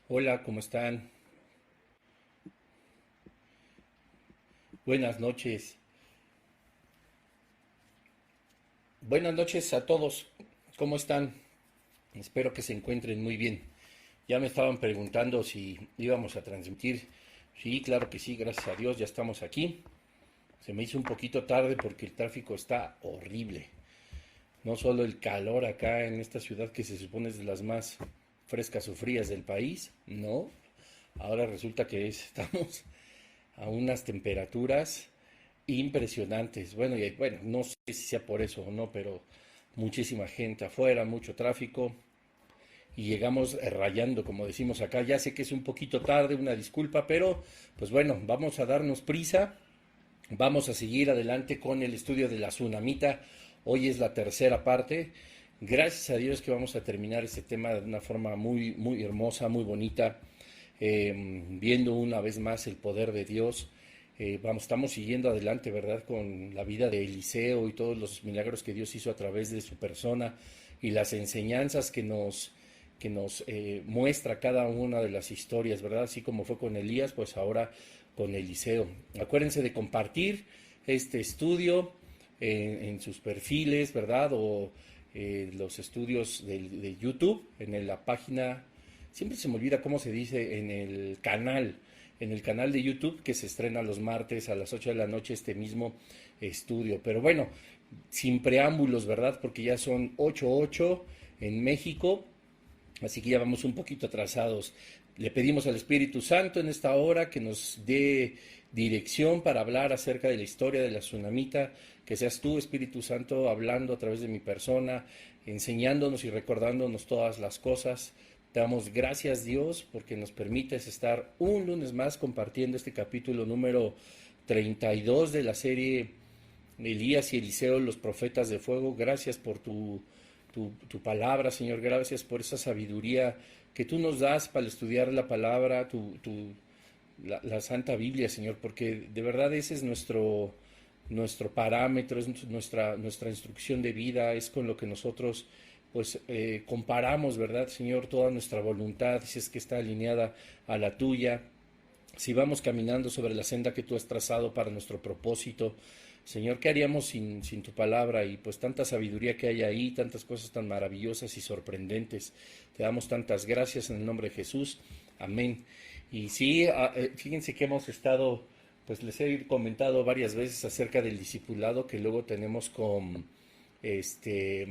Hola, ¿cómo están? Buenas noches. Buenas noches a todos. ¿Cómo están? Espero que se encuentren muy bien. Ya me estaban preguntando si íbamos a transmitir. Sí, claro que sí, gracias a Dios, ya estamos aquí. Se me hizo un poquito tarde porque el tráfico está horrible. No solo el calor acá en esta ciudad que se supone es de las más frescas o frías del país, no. Ahora resulta que estamos a unas temperaturas impresionantes. Bueno, bueno, no sé si sea por eso o no, pero muchísima gente afuera, mucho tráfico y llegamos rayando, como decimos acá. Ya sé que es un poquito tarde, una disculpa, pero pues bueno, vamos a darnos prisa. Vamos a seguir adelante con el estudio de la tsunamita. Hoy es la tercera parte. Gracias a Dios que vamos a terminar este tema de una forma muy, muy hermosa, muy bonita, viendo una vez más el poder de Dios. Estamos siguiendo adelante, ¿verdad? Con la vida de Eliseo y todos los milagros que Dios hizo a través de su persona y las enseñanzas que nos muestra cada una de las historias, ¿verdad? Así como fue con Elías, pues ahora con Eliseo. Acuérdense de compartir este estudio en sus perfiles, ¿verdad? O los estudios de YouTube, la página, siempre se me olvida cómo se dice, en el canal de YouTube que se estrena los martes a las 8 de la noche este mismo estudio. Pero bueno, sin preámbulos, ¿verdad? Porque ya son 8:08 en México. Así que ya vamos un poquito atrasados. Le pedimos al Espíritu Santo en esta hora que nos dé dirección para hablar acerca de la historia de la tsunamita, que seas tú, Espíritu Santo, hablando a través de mi persona, enseñándonos y recordándonos todas las cosas. Te damos gracias, Dios, porque nos permites estar un lunes más compartiendo este capítulo número 32 de la serie Elías y Eliseo, los profetas de fuego. Gracias por tu palabra, Señor. Gracias por esa sabiduría que tú nos das para estudiar la palabra, la Santa Biblia, Señor, porque de verdad ese es nuestro parámetro, es nuestra instrucción de vida, es con lo que nosotros pues comparamos, ¿verdad, Señor? Toda nuestra voluntad, si es que está alineada a la tuya, si vamos caminando sobre la senda que tú has trazado para nuestro propósito. Señor, ¿qué haríamos sin tu palabra? Y pues tanta sabiduría que hay ahí, tantas cosas tan maravillosas y sorprendentes. Te damos tantas gracias en el nombre de Jesús. Amén. Y sí, fíjense que hemos estado, pues les he comentado varias veces acerca del discipulado que luego tenemos este,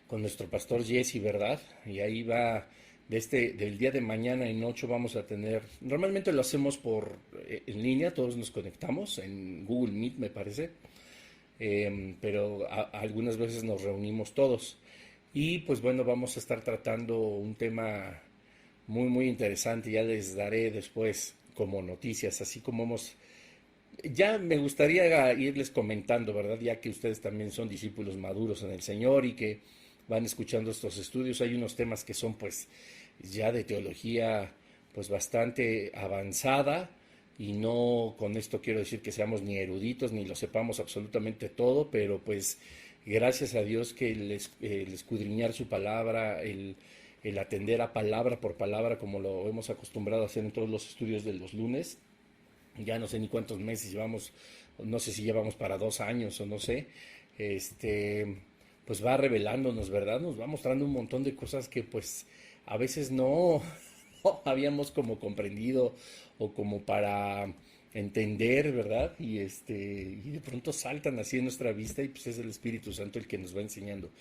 con nuestro pastor Jesse, ¿verdad? Y ahí va, del día de mañana en 8 vamos a tener, normalmente lo hacemos en línea, todos nos conectamos, en Google Meet me parece, pero algunas veces nos reunimos todos. Y pues bueno, vamos a estar tratando un tema muy, muy interesante, ya les daré después como noticias, así como ya me gustaría irles comentando, ¿verdad? Ya que ustedes también son discípulos maduros en el Señor y que van escuchando estos estudios, hay unos temas que son pues ya de teología pues bastante avanzada y no con esto quiero decir que seamos ni eruditos ni lo sepamos absolutamente todo, pero pues gracias a Dios que el escudriñar su palabra, el atender a palabra por palabra como lo hemos acostumbrado a hacer en todos los estudios de los lunes, ya no sé ni cuántos meses llevamos, no sé si llevamos para 2 años o no sé, este, pues va revelándonos, ¿verdad? Nos va mostrando un montón de cosas que pues a veces no, no habíamos como comprendido o como para entender, ¿verdad? Y de pronto saltan así en nuestra vista y pues es el Espíritu Santo el que nos va enseñando.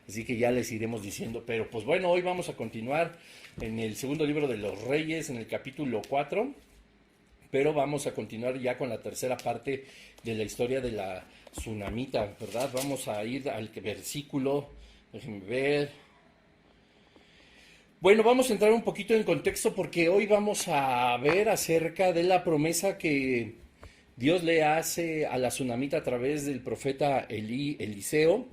Así que ya les iremos diciendo, pero pues bueno, hoy vamos a continuar en el segundo libro de los Reyes, en el capítulo 4, pero vamos a continuar ya con la tercera parte de la historia de la tsunamita, ¿verdad? Vamos a ir al versículo, déjenme ver. Bueno, vamos a entrar un poquito en contexto porque hoy vamos a ver acerca de la promesa que Dios le hace a la tsunamita a través del profeta Eliseo.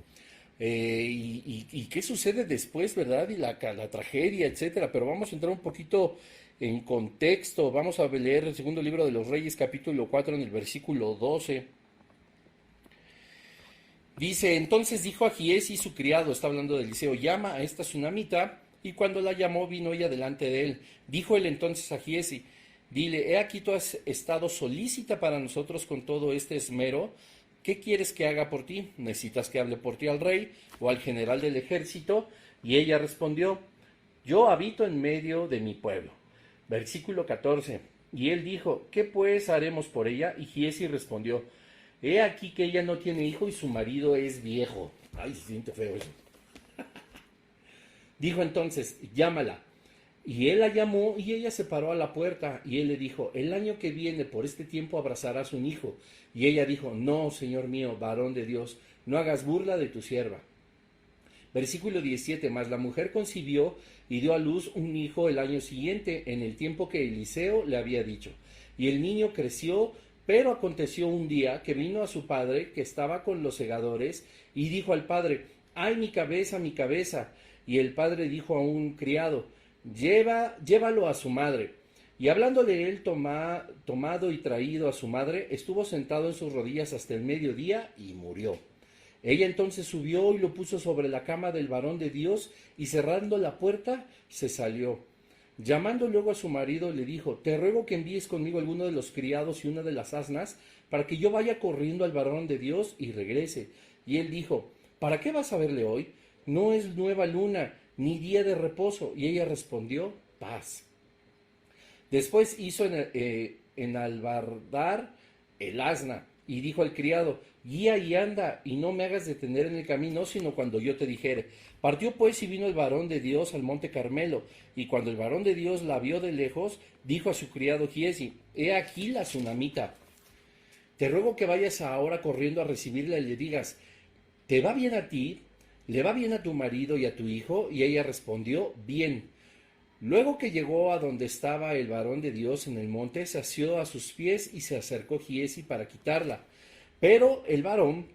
Y qué sucede después, ¿verdad? Y la tragedia, etcétera. Pero vamos a entrar un poquito en contexto. Vamos a leer el segundo libro de los Reyes, capítulo 4, en el versículo 12. Dice, entonces dijo a Giesi su criado, está hablando de Eliseo, llama a esta tsunamita Y cuando la llamó, vino ella delante de él. Dijo él entonces a Giezi, dile, he aquí tú has estado solícita para nosotros con todo este esmero. ¿Qué quieres que haga por ti? ¿Necesitas que hable por ti al rey o al general del ejército? Y ella respondió, yo habito en medio de mi pueblo. Versículo 14. Y él dijo, ¿qué pues haremos por ella? Y Giezi respondió, he aquí que ella no tiene hijo y su marido es viejo. Ay, se siente feo eso. Dijo entonces, llámala. Y él la llamó y ella se paró a la puerta. Y él le dijo, el año que viene por este tiempo abrazarás un hijo. Y ella dijo, no, Señor mío, varón de Dios, no hagas burla de tu sierva. Versículo 17, mas la mujer concibió y dio a luz un hijo el año siguiente, en el tiempo que Eliseo le había dicho. Y el niño creció, pero aconteció un día que vino a su padre, que estaba con los segadores, y dijo al padre, ¡ay, mi cabeza, mi cabeza! Y el padre dijo a un criado, llévalo a su madre. Y hablándole él tomado y traído a su madre, estuvo sentado en sus rodillas hasta el mediodía y murió. Ella entonces subió y lo puso sobre la cama del varón de Dios, y cerrando la puerta, se salió. Llamando luego a su marido, le dijo, te ruego que envíes conmigo alguno de los criados y una de las asnas, para que yo vaya corriendo al varón de Dios y regrese. Y él dijo, ¿para qué vas a verle hoy? No es nueva luna, ni día de reposo. Y ella respondió, paz. Después hizo enalbardar el asna, y dijo al criado, guía y anda, y no me hagas detener en el camino, sino cuando yo te dijere. Partió pues y vino el varón de Dios al monte Carmelo, y cuando el varón de Dios la vio de lejos, dijo a su criado Giezi, he aquí la tsunamita. Te ruego que vayas ahora corriendo a recibirla y le digas, ¿te va bien a ti? ¿Le va bien a tu marido y a tu hijo? Y ella respondió, bien. Luego que llegó a donde estaba el varón de Dios en el monte, se asió a sus pies y se acercó Giezi para quitarla. Pero el varón,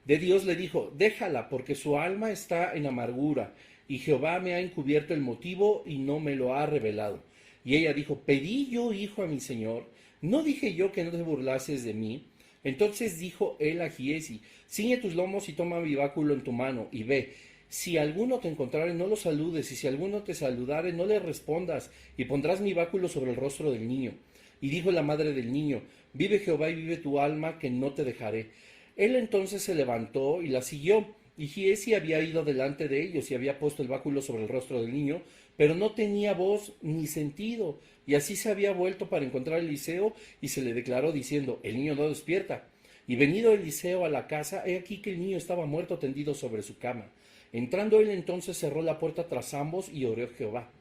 de Dios le dijo, déjala, porque su alma está en amargura, y Jehová me ha encubierto el motivo y no me lo ha revelado. Y ella dijo, pedí yo hijo a mi señor, ¿no dije yo que no te burlases de mí? Entonces dijo él a Giezi, ciñe tus lomos y toma mi báculo en tu mano, y ve. Si alguno te encontrare, no lo saludes, y si alguno te saludare, no le respondas, y pondrás mi báculo sobre el rostro del niño. Y dijo la madre del niño, vive Jehová y vive tu alma, que no te dejaré. Él entonces se levantó y la siguió, y Giezi había ido delante de ellos y había puesto el báculo sobre el rostro del niño, pero no tenía voz ni sentido, y así se había vuelto para encontrar a Eliseo, y se le declaró diciendo, el niño no despierta. Y venido Eliseo a la casa, he aquí que el niño estaba muerto tendido sobre su cama. Entrando él entonces cerró la puerta tras ambos y oró a Jehová.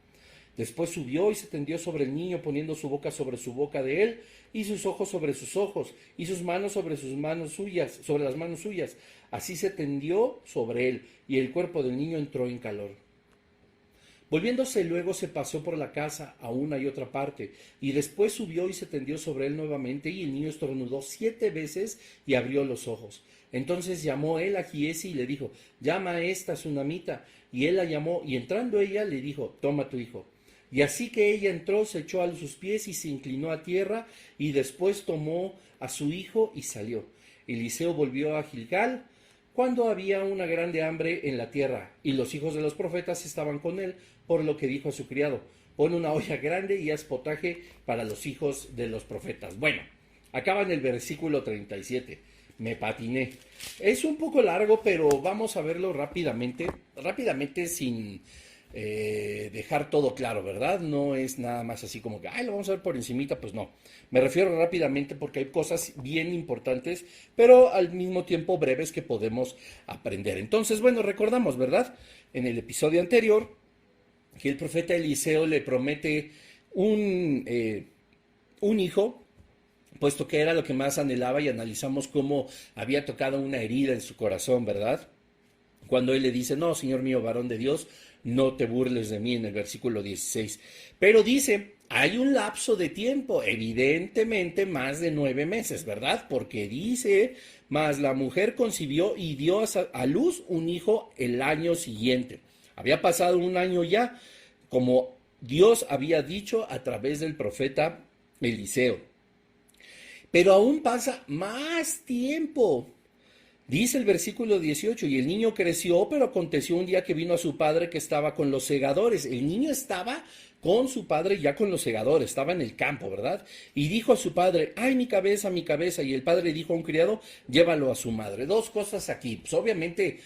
Después subió y se tendió sobre el niño, poniendo su boca sobre su boca de él, y sus ojos sobre sus ojos, y sus manos sobre sus manos suyas, sobre las manos suyas. Así se tendió sobre él, y el cuerpo del niño entró en calor. Volviéndose luego se pasó por la casa a una y otra parte, y después subió y se tendió sobre él nuevamente, y el niño estornudó 7 veces y abrió los ojos. Entonces llamó él a Giezi y le dijo, llama a esta tsunamita. Y él la llamó, y entrando ella le dijo, toma tu hijo. Y así que ella entró, se echó a sus pies y se inclinó a tierra, y después tomó a su hijo y salió. Eliseo volvió a Gilgal, cuando había una grande hambre en la tierra, y los hijos de los profetas estaban con él, por lo que dijo a su criado, pon una olla grande y haz potaje para los hijos de los profetas. Bueno, acaba en el versículo 37. Me patiné. Es un poco largo, pero vamos a verlo rápidamente sin dejar todo claro, ¿verdad? No es nada más así como que, lo vamos a ver por encimita, pues no. Me refiero rápidamente porque hay cosas bien importantes, pero al mismo tiempo breves que podemos aprender. Entonces, bueno, recordamos, ¿verdad? En el episodio anterior, que el profeta Eliseo le promete un hijo, puesto que era lo que más anhelaba, y analizamos cómo había tocado una herida en su corazón, ¿verdad? Cuando él le dice, no, Señor mío, varón de Dios, no te burles de mí, en el versículo 16. Pero dice, hay un lapso de tiempo, evidentemente más de 9 meses, ¿verdad? Porque dice, mas la mujer concibió y dio a luz un hijo el año siguiente. Había pasado un año ya, como Dios había dicho a través del profeta Eliseo. Pero aún pasa más tiempo. Dice el versículo 18, y el niño creció, pero aconteció un día que vino a su padre que estaba con los segadores. El niño estaba con su padre ya con los segadores, estaba en el campo, ¿verdad? Y dijo a su padre, ay, mi cabeza, mi cabeza. Y el padre dijo a un criado, llévalo a su madre. Dos cosas aquí. Pues obviamente,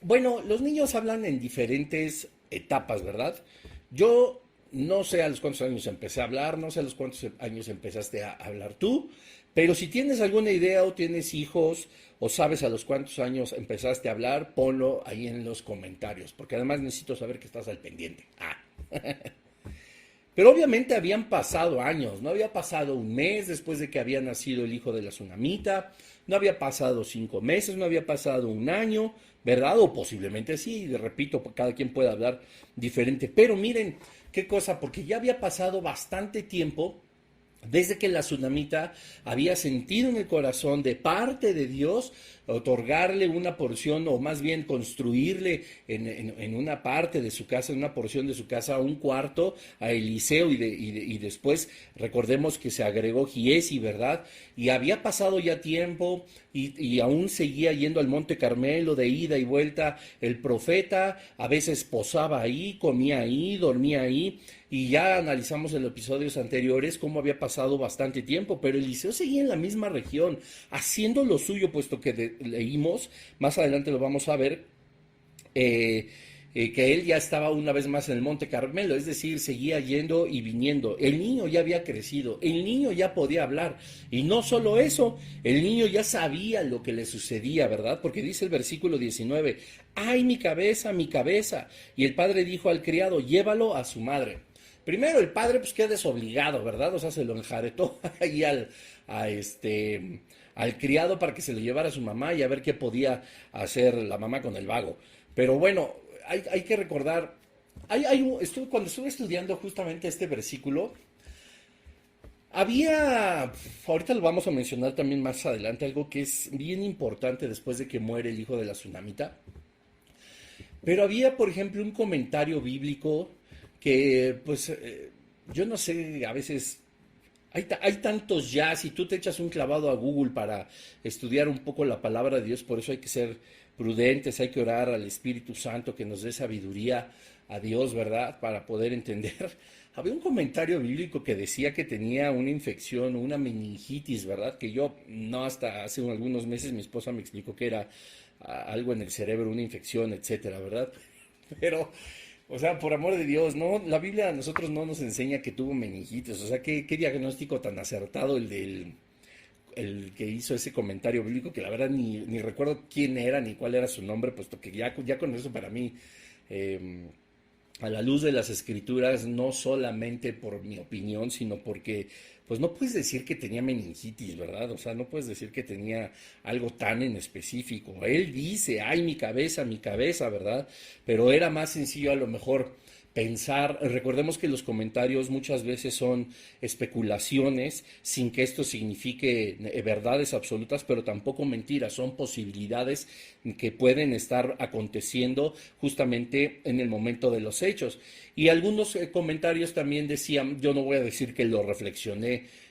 bueno, los niños hablan en diferentes etapas, ¿verdad? Yo no sé a los cuántos años empecé a hablar, no sé a los cuántos años empezaste a hablar tú, pero si tienes alguna idea o tienes hijos o sabes a los cuántos años empezaste a hablar, ponlo ahí en los comentarios, porque además necesito saber que estás al pendiente. Pero obviamente habían pasado años, no había pasado un mes después de que había nacido el hijo de la tsunamita, no había pasado 5 meses, no había pasado un año, ¿verdad? O posiblemente sí, repito, cada quien puede hablar diferente. Pero miren qué cosa, porque ya había pasado bastante tiempo desde que la tsunamita había sentido en el corazón de parte de Dios otorgarle una porción o más bien construirle en una parte de su casa, en una porción de su casa, un cuarto a Eliseo y después recordemos que se agregó Giesi, ¿verdad? Y había pasado ya tiempo y aún seguía yendo al Monte Carmelo de ida y vuelta el profeta, a veces posaba ahí, comía ahí, dormía ahí. Y ya analizamos en los episodios anteriores cómo había pasado bastante tiempo, pero Eliseo seguía en la misma región, haciendo lo suyo, puesto que leímos, más adelante lo vamos a ver, que él ya estaba una vez más en el Monte Carmelo, es decir, seguía yendo y viniendo. El niño ya había crecido, el niño ya podía hablar, y no solo eso, el niño ya sabía lo que le sucedía, ¿verdad? Porque dice el versículo 19, ¡ay, mi cabeza, mi cabeza! Y el padre dijo al criado, llévalo a su madre. Primero el padre pues queda desobligado, ¿verdad? O sea, se lo enjaretó ahí al criado para que se lo llevara a su mamá y a ver qué podía hacer la mamá con el vago. Pero bueno, hay que recordar, cuando estuve estudiando justamente este versículo, ahorita lo vamos a mencionar también más adelante, algo que es bien importante después de que muere el hijo de la tsunamita. Pero había, por ejemplo, un comentario bíblico que, pues, yo no sé, a veces hay tantos ya, si tú te echas un clavado a Google para estudiar un poco la palabra de Dios, por eso hay que ser prudentes, hay que orar al Espíritu Santo que nos dé sabiduría a Dios, ¿verdad? Para poder entender. Había un comentario bíblico que decía que tenía una infección, una meningitis, ¿verdad? Que yo no hasta hace algunos meses mi esposa me explicó que era algo en el cerebro, una infección, etcétera, ¿verdad? Pero, o sea, por amor de Dios, no, la Biblia a nosotros no nos enseña que tuvo meningitis, o sea, qué diagnóstico tan acertado el que hizo ese comentario bíblico, que la verdad ni recuerdo quién era ni cuál era su nombre, puesto que ya con eso para mí, eh, a la luz de las escrituras, no solamente por mi opinión, sino porque, pues no puedes decir que tenía meningitis, ¿verdad? O sea, no puedes decir que tenía algo tan en específico. Él dice, ay, mi cabeza, ¿verdad? Pero era más sencillo a lo mejor pensar, recordemos que los comentarios muchas veces son especulaciones sin que esto signifique verdades absolutas, pero tampoco mentiras, son posibilidades que pueden estar aconteciendo justamente en el momento de los hechos. Y algunos comentarios también decían, yo no voy a decir que lo reflexioné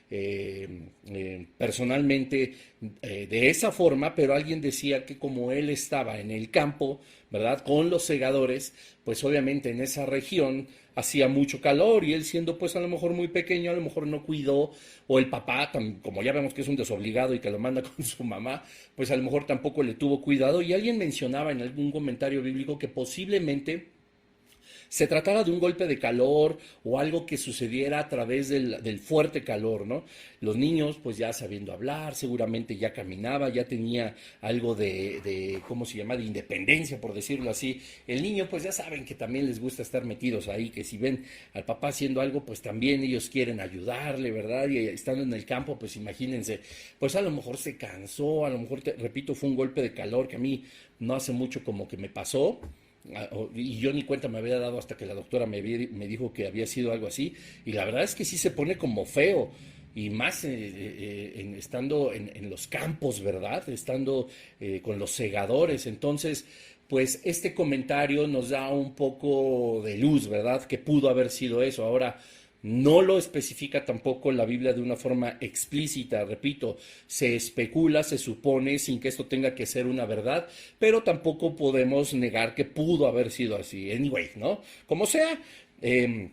personalmente de esa forma, pero alguien decía que como él estaba en el campo, ¿verdad? Con los segadores, pues obviamente en esa región hacía mucho calor y él siendo pues a lo mejor muy pequeño, a lo mejor no cuidó, o el papá, como ya vemos que es un desobligado y que lo manda con su mamá, pues a lo mejor tampoco le tuvo cuidado y alguien mencionaba en algún comentario bíblico que posiblemente se tratara de un golpe de calor o algo que sucediera a través del fuerte calor, ¿no? Los niños, pues ya sabiendo hablar, seguramente ya caminaba, ya tenía algo ¿cómo se llama?, de independencia, por decirlo así. El niño, pues ya saben que también les gusta estar metidos ahí, que si ven al papá haciendo algo, pues también ellos quieren ayudarle, ¿verdad? Y estando en el campo, pues imagínense, pues a lo mejor se cansó, a lo mejor, repito, fue un golpe de calor que a mí no hace mucho como que me pasó. Y yo ni cuenta me había dado hasta que la doctora me dijo que había sido algo así, y la verdad es que sí se pone como feo, y más estando en los campos, ¿verdad? Estando con los segadores. Entonces, pues este comentario nos da un poco de luz, ¿verdad? Que pudo haber sido eso. Ahora, No lo especifica tampoco la Biblia de una forma explícita, repito, se especula, se supone, sin que esto tenga que ser una verdad, pero tampoco podemos negar que pudo haber sido así. Anyway, ¿no? Como sea, el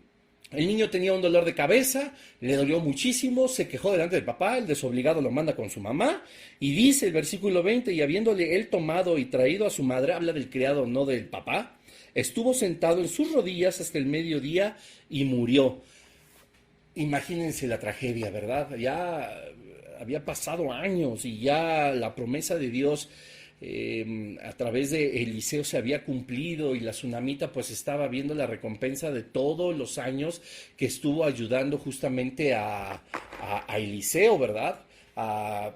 niño tenía un dolor de cabeza, le dolió muchísimo, se quejó delante del papá, el desobligado lo manda con su mamá, y dice el versículo 20, y habiéndole él tomado y traído a su madre, habla del criado, no del papá, estuvo sentado en sus rodillas hasta el mediodía y murió. Imagínense la tragedia, ¿verdad? Ya había pasado años y ya la promesa de Dios a través de Eliseo se había cumplido y la tsunamita pues estaba viendo la recompensa de todos los años que estuvo ayudando justamente a Eliseo, ¿verdad? A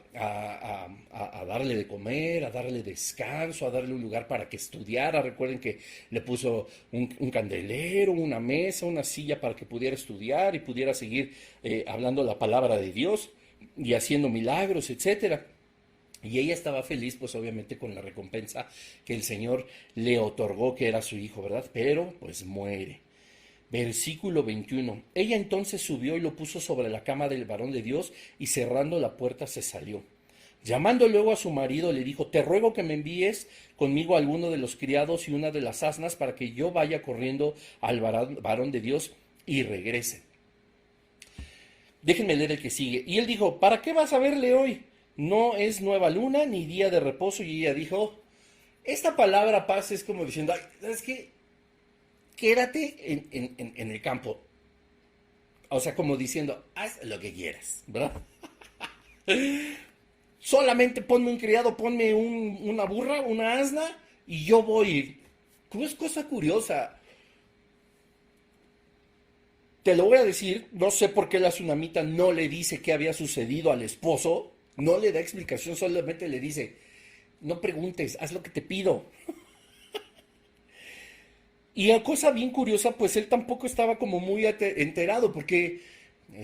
darle de comer, a darle descanso, a darle un lugar para que estudiara. Recuerden que le puso un candelero, una mesa, una silla para que pudiera estudiar y pudiera seguir hablando la palabra de Dios y haciendo milagros, etcétera. Y ella estaba feliz, pues obviamente con la recompensa que el Señor le otorgó, que era su hijo, ¿verdad? Pero pues muere. Versículo 21. Ella entonces subió y lo puso sobre la cama del varón de Dios y cerrando la puerta se salió. Llamando luego a su marido le dijo, te ruego que me envíes conmigo a alguno de los criados y una de las asnas para que yo vaya corriendo al varón de Dios y regrese. Déjenme leer el que sigue. Y él dijo, ¿para qué vas a verle hoy? No es nueva luna ni día de reposo. Y ella dijo, esta palabra paz es como diciendo, ay, ¿sabes qué? Quédate en el campo. O sea, como diciendo, haz lo que quieras, ¿verdad? Solamente ponme un criado, ponme una burra, una asna, y yo voy. Es cosa curiosa. Te lo voy a decir, no sé por qué la tsunamita no le dice qué había sucedido al esposo, no le da explicación, solamente le dice, no preguntes, haz lo que te pido. Y a cosa bien curiosa, pues él tampoco estaba como muy enterado, porque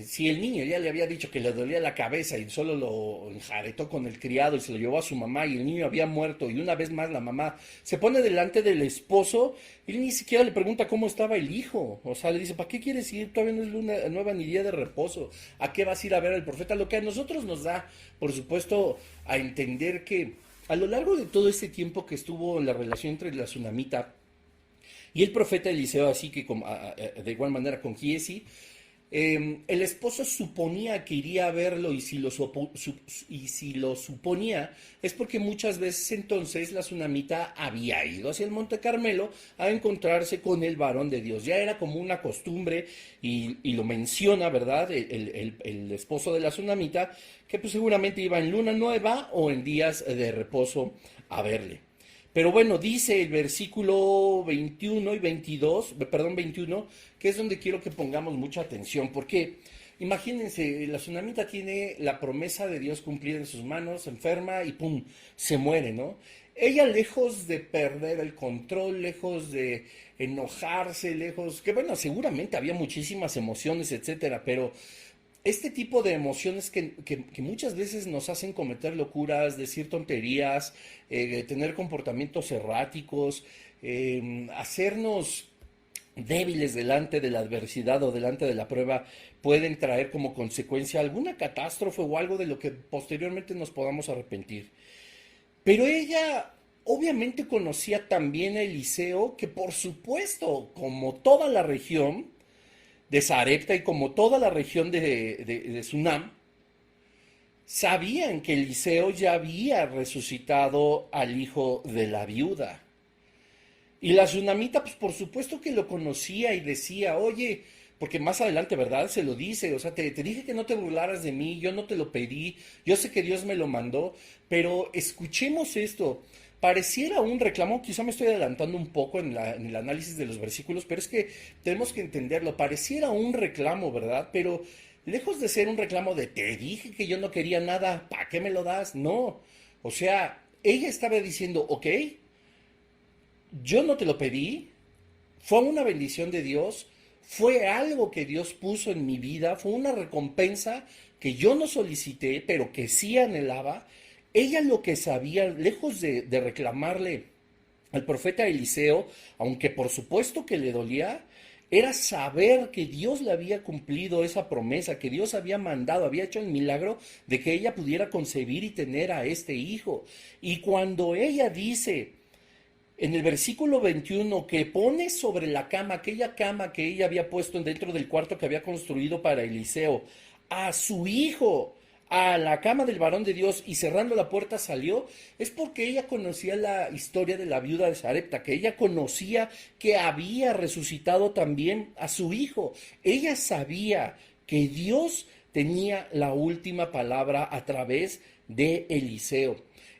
si el niño ya le había dicho que le dolía la cabeza y solo lo enjaretó con el criado y se lo llevó a su mamá y el niño había muerto y una vez más la mamá se pone delante del esposo y él ni siquiera le pregunta cómo estaba el hijo. O sea, le dice, ¿para qué quieres ir? Todavía no es luna nueva ni día de reposo. ¿A qué vas a ir a ver al profeta? Lo que a nosotros nos da, por supuesto, a entender que a lo largo de todo este tiempo que estuvo en la relación entre la tsunamita y el profeta Eliseo, así que de igual manera con Giesi, el esposo suponía que iría a verlo y si lo suponía es porque muchas veces entonces la tsunamita había ido hacia el Monte Carmelo a encontrarse con el varón de Dios. Ya era como una costumbre y lo menciona, ¿verdad? El esposo de la tsunamita, que pues seguramente iba en luna nueva o en días de reposo a verle. Pero bueno, dice el versículo 21 y 22, perdón, 21, que es donde quiero que pongamos mucha atención, porque imagínense, la tsunamita tiene la promesa de Dios cumplida en sus manos, enferma y pum, se muere, ¿no? Ella lejos de perder el control, lejos de enojarse, lejos, que bueno, seguramente había muchísimas emociones, etcétera, pero este tipo de emociones que muchas veces nos hacen cometer locuras, decir tonterías, tener comportamientos erráticos, hacernos débiles delante de la adversidad o delante de la prueba, pueden traer como consecuencia alguna catástrofe o algo de lo que posteriormente nos podamos arrepentir. Pero ella obviamente conocía también a Eliseo, que por supuesto, como toda la región, de Sarepta y como toda la región de Sunam, sabían que Eliseo ya había resucitado al hijo de la viuda. Y la tsunamita, pues por supuesto que lo conocía y decía, oye, porque más adelante, ¿verdad? Se lo dice, o sea, te dije que no te burlaras de mí, yo no te lo pedí, yo sé que Dios me lo mandó, pero escuchemos esto. Pareciera un reclamo, quizá me estoy adelantando un poco en el análisis de los versículos, pero es que tenemos que entenderlo. Pareciera un reclamo, ¿verdad? Pero lejos de ser un reclamo de te dije que yo no quería nada, ¿para qué me lo das? No. O sea, ella estaba diciendo, ok, yo no te lo pedí, fue una bendición de Dios, fue algo que Dios puso en mi vida, fue una recompensa que yo no solicité, pero que sí anhelaba. Ella lo que sabía, lejos de reclamarle al profeta Eliseo, aunque por supuesto que le dolía, era saber que Dios le había cumplido esa promesa, que Dios había mandado, había hecho el milagro de que ella pudiera concebir y tener a este hijo. Y cuando ella dice en el versículo 21 que pone sobre la cama, aquella cama que ella había puesto dentro del cuarto que había construido para Eliseo, a su hijo, a la cama del varón de Dios, y cerrando la puerta salió, es porque ella conocía la historia de la viuda de Sarepta, que ella conocía que había resucitado también a su hijo. Ella sabía que Dios tenía la última palabra a través de Eliseo.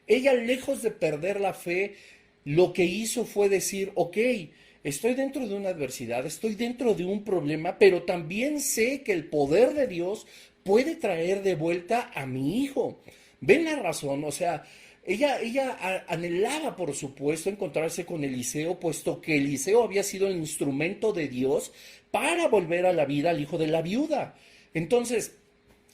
Ella, lejos de perder la fe, lo que hizo fue decir, ok, estoy dentro de una adversidad, estoy dentro de un problema, pero también sé que el poder de Dios puede traer de vuelta a mi hijo. ¿Ven la razón? O sea, ella anhelaba, por supuesto, encontrarse con Eliseo, puesto que Eliseo había sido el instrumento de Dios para volver a la vida al hijo de la viuda. Entonces,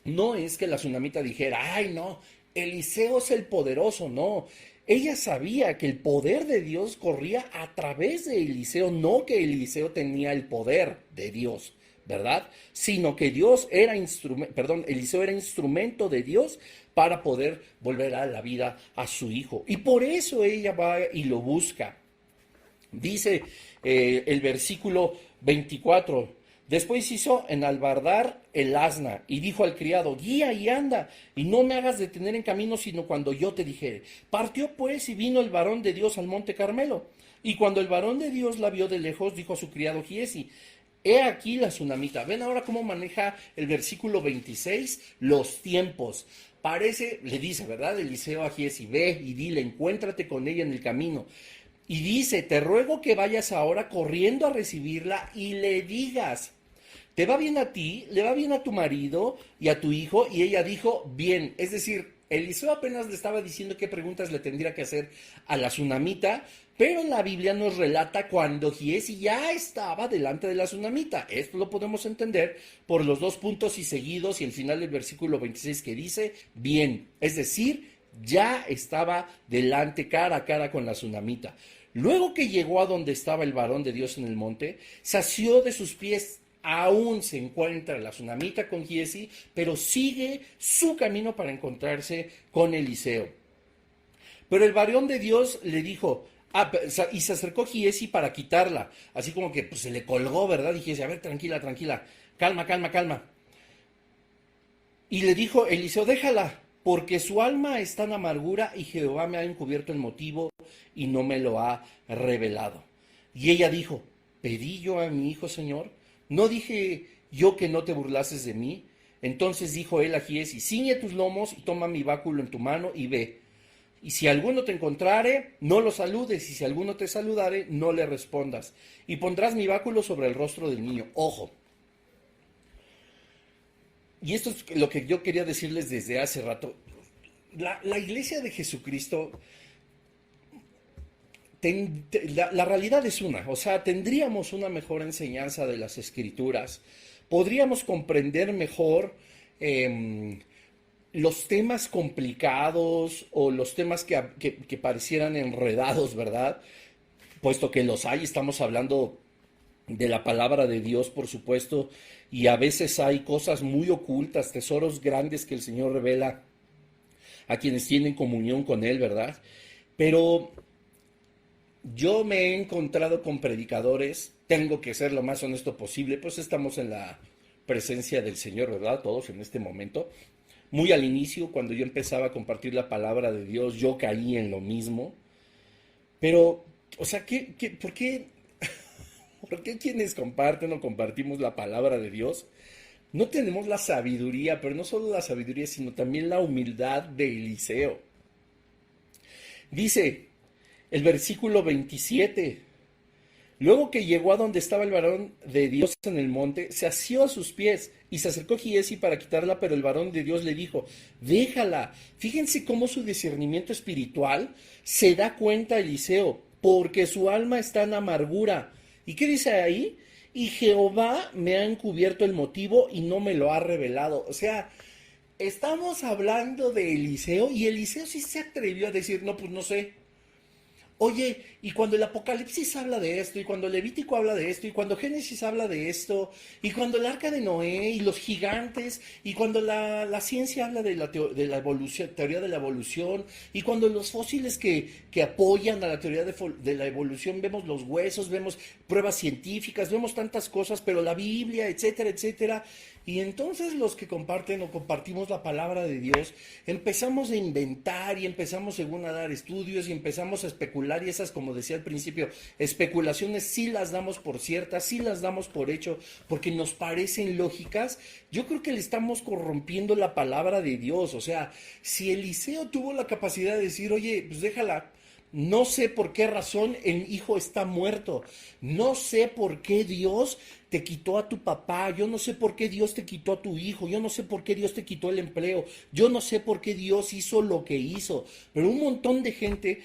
no es que la tsunamita dijera, ay no, Eliseo es el poderoso, no. Ella sabía que el poder de Dios corría a través de Eliseo, no que Eliseo tenía el poder de Dios, ¿verdad? Sino que Dios era Eliseo era instrumento de Dios para poder volver a la vida a su hijo. Y por eso ella va y lo busca. Dice el versículo 24, después hizo enalbardar el asna y dijo al criado, guía y anda, y no me hagas detener en camino, sino cuando yo te dijere. Partió pues y vino el varón de Dios al monte Carmelo. Y cuando el varón de Dios la vio de lejos, dijo a su criado Giesi, he aquí la tsunamita. Ven ahora cómo maneja el versículo 26 los tiempos. Parece, le dice, ¿verdad? Eliseo a Giesi, ve y dile, encuéntrate con ella en el camino. Y dice, te ruego que vayas ahora corriendo a recibirla y le digas, ¿te va bien a ti? ¿Le va bien a tu marido y a tu hijo? Y ella dijo, bien. Es decir, Eliseo apenas le estaba diciendo qué preguntas le tendría que hacer a la tsunamita, pero la Biblia nos relata cuando Giesi ya estaba delante de la tsunamita. Esto lo podemos entender por los dos puntos y seguidos y el final del versículo 26 que dice, bien. Es decir, ya estaba delante cara a cara con la tsunamita. Luego que llegó a donde estaba el varón de Dios en el monte, se asió de sus pies. Aún se encuentra la tsunamita con Giesi, pero sigue su camino para encontrarse con Eliseo. Pero el varón de Dios le dijo, y se acercó Giesi para quitarla, así como que pues, se le colgó, ¿verdad? Y Giesi, a ver, tranquila, tranquila, calma, calma, calma. Y le dijo Eliseo, déjala, porque su alma está en amargura y Jehová me ha encubierto el motivo y no me lo ha revelado. Y ella dijo, ¿pedí yo a mi hijo, Señor? ¿No dije yo que no te burlases de mí? Entonces dijo él a Giesi, ciñe tus lomos y toma mi báculo en tu mano y ve. Y si alguno te encontrare, no lo saludes, y si alguno te saludare, no le respondas. Y pondrás mi báculo sobre el rostro del niño. Ojo. Y esto es lo que yo quería decirles desde hace rato. La iglesia de Jesucristo, la realidad es una, o sea, tendríamos una mejor enseñanza de las Escrituras, podríamos comprender mejor los temas complicados o los temas que parecieran enredados, ¿verdad? Puesto que los hay, estamos hablando de la palabra de Dios, por supuesto, y a veces hay cosas muy ocultas, tesoros grandes que el Señor revela a quienes tienen comunión con Él, ¿verdad? Pero yo me he encontrado con predicadores, tengo que ser lo más honesto posible, pues estamos en la presencia del Señor, ¿verdad? Todos en este momento. Muy al inicio, cuando yo empezaba a compartir la palabra de Dios, yo caí en lo mismo. Pero, o sea, por qué, por qué quienes comparten o compartimos la palabra de Dios no tenemos la sabiduría, pero no solo la sabiduría, sino también la humildad de Eliseo? Dice el versículo 27, luego que llegó a donde estaba el varón de Dios en el monte, se asió a sus pies y se acercó Giesi para quitarla, pero el varón de Dios le dijo, déjala. Fíjense cómo su discernimiento espiritual se da cuenta Eliseo, porque su alma está en amargura. ¿Y qué dice ahí? Y Jehová me ha encubierto el motivo y no me lo ha revelado. O sea, estamos hablando de Eliseo y Eliseo sí se atrevió a decir, no, pues no sé. Oye, y cuando el Apocalipsis habla de esto, y cuando Levítico habla de esto, y cuando Génesis habla de esto, y cuando el arca de Noé, y los gigantes, y cuando la ciencia habla de de la evolución, teoría de la evolución, y cuando los fósiles que apoyan a la teoría de la evolución, vemos los huesos, vemos pruebas científicas, vemos tantas cosas, pero la Biblia, etcétera, etcétera. Y entonces los que comparten o compartimos la palabra de Dios, empezamos a inventar y empezamos según a dar estudios y empezamos a especular y esas, como decía al principio, especulaciones sí las damos por ciertas, sí las damos por hecho, porque nos parecen lógicas. Yo creo que le estamos corrompiendo la palabra de Dios. O sea, si Eliseo tuvo la capacidad de decir, oye, pues déjala. No sé por qué razón el hijo está muerto. No sé por qué Dios te quitó a tu papá. Yo no sé por qué Dios te quitó a tu hijo. Yo no sé por qué Dios te quitó el empleo. Yo no sé por qué Dios hizo lo que hizo. Pero un montón de gente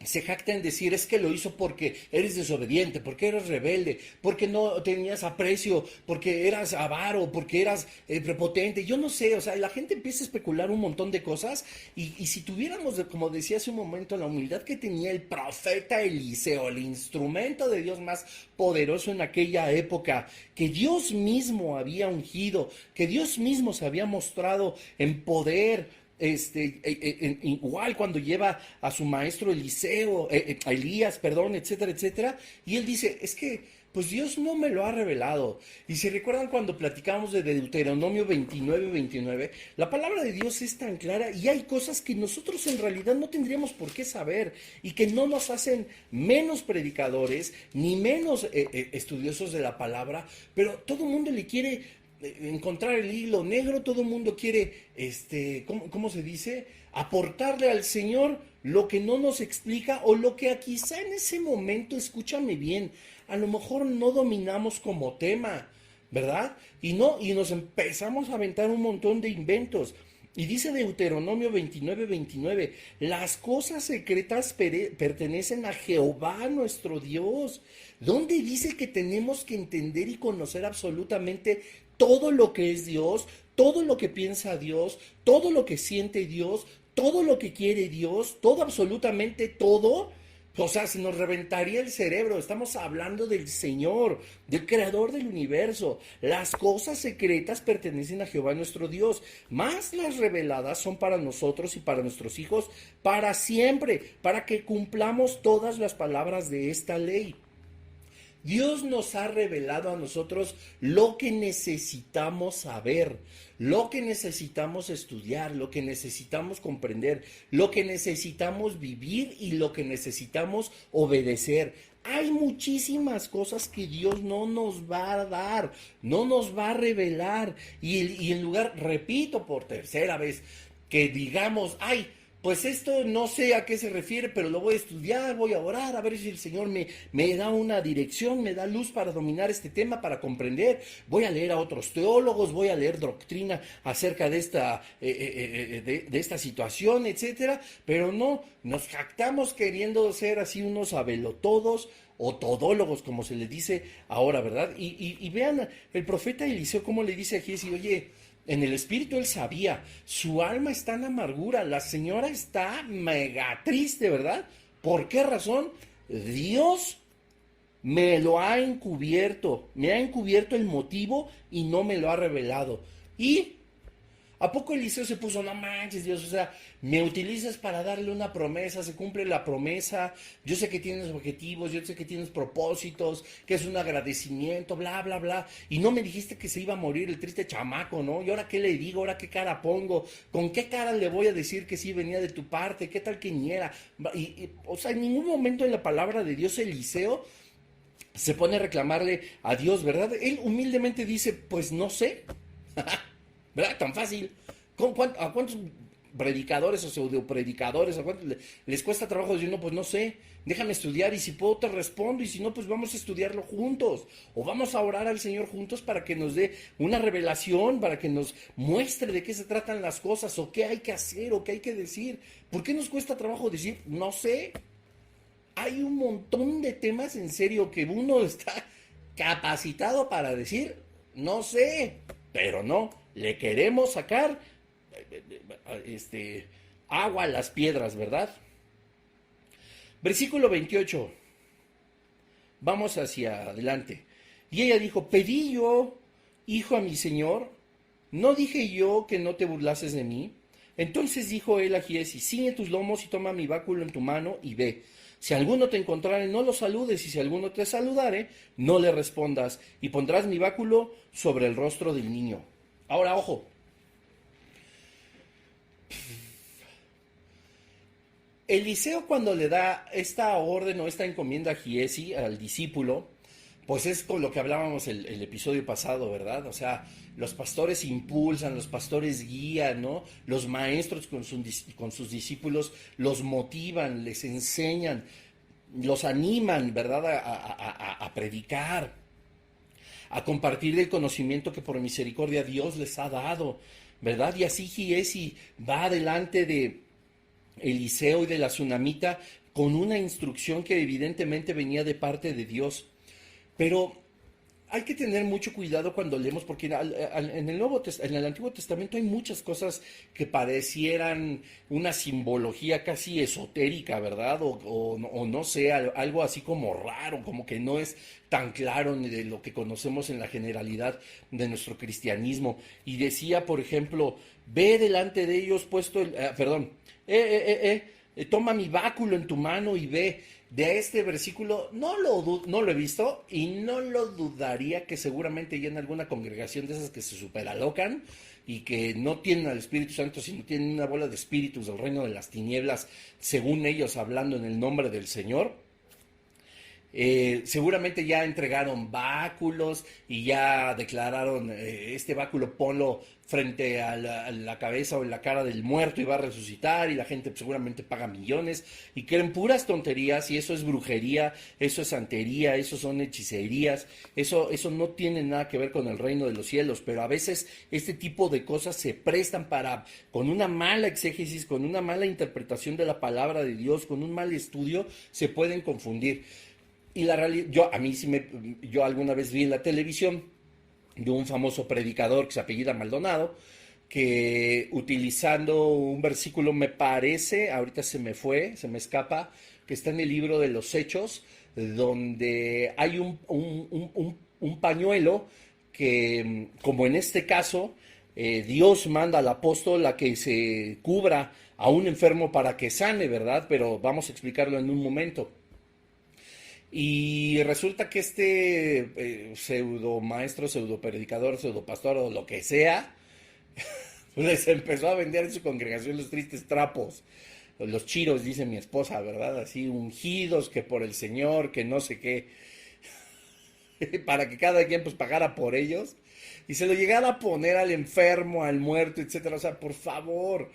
se jacta en decir es que lo hizo porque eres desobediente, porque eres rebelde, porque no tenías aprecio, porque eras avaro, porque eras prepotente, yo no sé, o sea, la gente empieza a especular un montón de cosas y si tuviéramos, como decía hace un momento, la humildad que tenía el profeta Eliseo, el instrumento de Dios más poderoso en aquella época, que Dios mismo había ungido, que Dios mismo se había mostrado en poder, igual cuando lleva a su maestro Eliseo, a Elías, perdón, etcétera, etcétera, y él dice, es que pues Dios no me lo ha revelado. Y si recuerdan cuando platicamos de Deuteronomio 29, la palabra de Dios es tan clara y hay cosas que nosotros en realidad no tendríamos por qué saber y que no nos hacen menos predicadores ni menos estudiosos de la palabra, pero todo el mundo le quiere encontrar el hilo negro, todo el mundo quiere, ¿cómo se dice? Aportarle al Señor lo que no nos explica o lo que quizá en ese momento, escúchame bien, a lo mejor no dominamos como tema, ¿verdad? Y nos empezamos a aventar un montón de inventos. Y dice Deuteronomio 29, las cosas secretas pertenecen a Jehová nuestro Dios. ¿Dónde dice que tenemos que entender y conocer absolutamente todo lo que es Dios, todo lo que piensa Dios, todo lo que siente Dios, todo lo que quiere Dios, todo, absolutamente todo? O sea, se nos reventaría el cerebro. Estamos hablando del Señor, del Creador del universo. Las cosas secretas pertenecen a Jehová nuestro Dios, más las reveladas son para nosotros y para nuestros hijos para siempre, para que cumplamos todas las palabras de esta ley. Dios nos ha revelado a nosotros lo que necesitamos saber, lo que necesitamos estudiar, lo que necesitamos comprender, lo que necesitamos vivir y lo que necesitamos obedecer. Hay muchísimas cosas que Dios no nos va a dar, no nos va a revelar. Y en lugar, repito por tercera vez, que digamos, ay, pues esto no sé a qué se refiere, pero lo voy a estudiar, voy a orar, a ver si el Señor me da una dirección, me da luz para dominar este tema, para comprender. Voy a leer a otros teólogos, voy a leer doctrina acerca de esta situación, etcétera. Pero no, nos jactamos queriendo ser así unos sabelotodos o todólogos, como se le dice ahora, ¿verdad? Y vean, el profeta Eliseo, cómo le dice a Giesi, oye, en el espíritu él sabía, su alma está en amargura, la señora está mega triste, ¿verdad? ¿Por qué razón? Dios me lo ha encubierto, me ha encubierto el motivo y no me lo ha revelado. Y ¿a poco Eliseo se puso, no manches Dios, o sea, me utilizas para darle una promesa, se cumple la promesa, yo sé que tienes objetivos, yo sé que tienes propósitos, que es un agradecimiento, bla, bla, bla, y no me dijiste que se iba a morir el triste chamaco, ¿no? ¿Y ahora qué le digo? ¿Ahora qué cara pongo? ¿Con qué cara le voy a decir que sí venía de tu parte? ¿Qué tal que ni era? O sea, en ningún momento en la palabra de Dios Eliseo se pone a reclamarle a Dios, ¿verdad? Él humildemente dice, pues no sé, ¿verdad? Tan fácil. ¿A cuántos predicadores o pseudopredicadores, a cuántos les cuesta trabajo decir, no, pues no sé, déjame estudiar y si puedo te respondo y si no, pues vamos a estudiarlo juntos o vamos a orar al Señor juntos para que nos dé una revelación, para que nos muestre de qué se tratan las cosas o qué hay que hacer o qué hay que decir? ¿Por qué nos cuesta trabajo decir, no sé? Hay un montón de temas en serio que uno está capacitado para decir, no sé, pero no, le queremos sacar agua a las piedras, ¿verdad? Versículo 28. Vamos hacia adelante. Y ella dijo, pedí yo, hijo, a mi señor, ¿no dije yo que no te burlases de mí? Entonces dijo él a Giezi, ciñe tus lomos y toma mi báculo en tu mano y ve. Si alguno te encontrare, no lo saludes, y si alguno te saludare, no le respondas, y pondrás mi báculo sobre el rostro del niño. Ahora, ojo. Eliseo, cuando le da esta orden o esta encomienda a Giezi, al discípulo, pues es con lo que hablábamos el episodio pasado, ¿verdad? O sea, los pastores impulsan, los pastores guían, ¿no? Los maestros con sus discípulos los motivan, les enseñan, los animan, ¿verdad? A predicar, a compartir el conocimiento que por misericordia Dios les ha dado, ¿verdad? Y así Giezi va delante de Eliseo y de la tsunamita con una instrucción que evidentemente venía de parte de Dios. Pero hay que tener mucho cuidado cuando leemos, porque en el Antiguo Testamento hay muchas cosas que parecieran una simbología casi esotérica, ¿verdad? O no sé, algo así como raro, como que no es tan claro ni de lo que conocemos en la generalidad de nuestro cristianismo. Y decía, por ejemplo, ve delante de ellos puesto toma mi báculo en tu mano y ve. De este versículo no lo he visto y no lo dudaría que seguramente ya en alguna congregación de esas que se superalocan y que no tienen al Espíritu Santo, sino tienen una bola de espíritus del reino de las tinieblas, según ellos hablando en el nombre del Señor. Seguramente ya entregaron báculos y ya declararon, este báculo ponlo frente a la cabeza o en la cara del muerto y va a resucitar, y la gente seguramente paga millones y creen puras tonterías, y eso es brujería, eso es santería, eso son hechicerías, eso no tiene nada que ver con el reino de los cielos. Pero a veces este tipo de cosas se prestan para, con una mala exégesis, con una mala interpretación de la palabra de Dios, con un mal estudio, se pueden confundir. Y la realidad, yo alguna vez vi en la televisión de un famoso predicador que se apellida Maldonado, que utilizando un versículo, me parece, ahorita se me escapa, que está en el libro de los Hechos, donde hay un pañuelo que, como en este caso, Dios manda al apóstol a que se cubra a un enfermo para que sane, ¿verdad? Pero vamos a explicarlo en un momento. Y resulta que este pseudo maestro, pseudo predicador, pseudo pastor o lo que sea, les empezó a vender en su congregación los tristes trapos, los chiros, dice mi esposa, ¿verdad? Así ungidos, que por el Señor, que no sé qué, para que cada quien pues pagara por ellos y se lo llegara a poner al enfermo, al muerto, etcétera. O sea, por favor,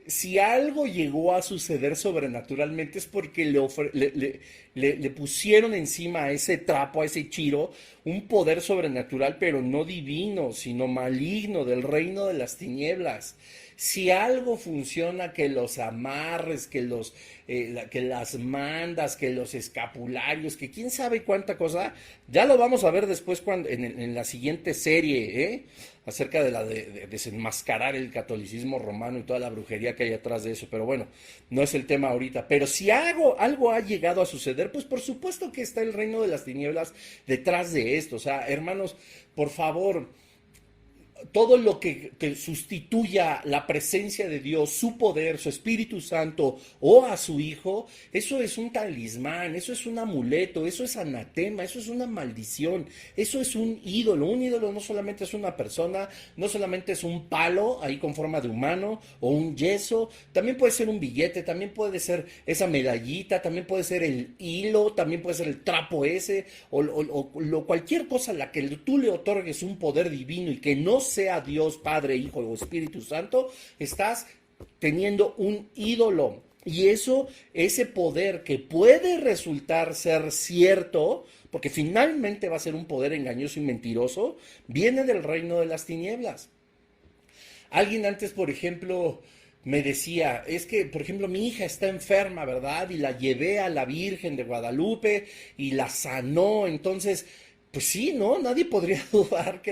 si algo llegó a suceder sobrenaturalmente es porque le pusieron encima a ese trapo, a ese chiro, un poder sobrenatural, pero no divino, sino maligno, del reino de las tinieblas. Si algo funciona, que los amarres, que las mandas, que los escapularios, que quién sabe cuánta cosa, ya lo vamos a ver después en la siguiente serie, acerca de desenmascarar el catolicismo romano y toda la brujería que hay atrás de eso. Pero bueno, no es el tema ahorita. Pero si algo ha llegado a suceder, pues por supuesto que está el reino de las tinieblas detrás de esto. O sea, hermanos, por favor, todo lo que sustituya la presencia de Dios, su poder, su Espíritu Santo o a su Hijo, eso es un talismán, eso es un amuleto, eso es anatema, eso es una maldición, eso es un ídolo. Un ídolo no solamente es una persona, no solamente es un palo ahí con forma de humano o un yeso, también puede ser un billete, también puede ser esa medallita, también puede ser el hilo, también puede ser el trapo ese o cualquier cosa a la que tú le otorgues un poder divino y que no sea Dios, Padre, Hijo o Espíritu Santo, estás teniendo un ídolo. Y ese poder que puede resultar ser cierto, porque finalmente va a ser un poder engañoso y mentiroso, viene del reino de las tinieblas. Alguien antes, por ejemplo, me decía, es que, por ejemplo, mi hija está enferma, ¿verdad? Y la llevé a la Virgen de Guadalupe y la sanó. Entonces, pues sí, ¿no? Nadie podría dudar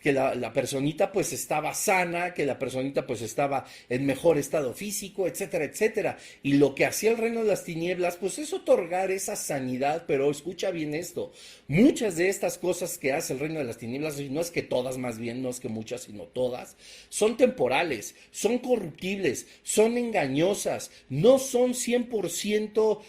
que la personita pues estaba sana, que la personita pues estaba en mejor estado físico, etcétera, etcétera. Y lo que hacía el reino de las tinieblas pues es otorgar esa sanidad, pero escucha bien esto, muchas de estas cosas que hace el reino de las tinieblas, y no es que todas, más bien, no es que muchas, sino todas, son temporales, son corruptibles, son engañosas, no son 100%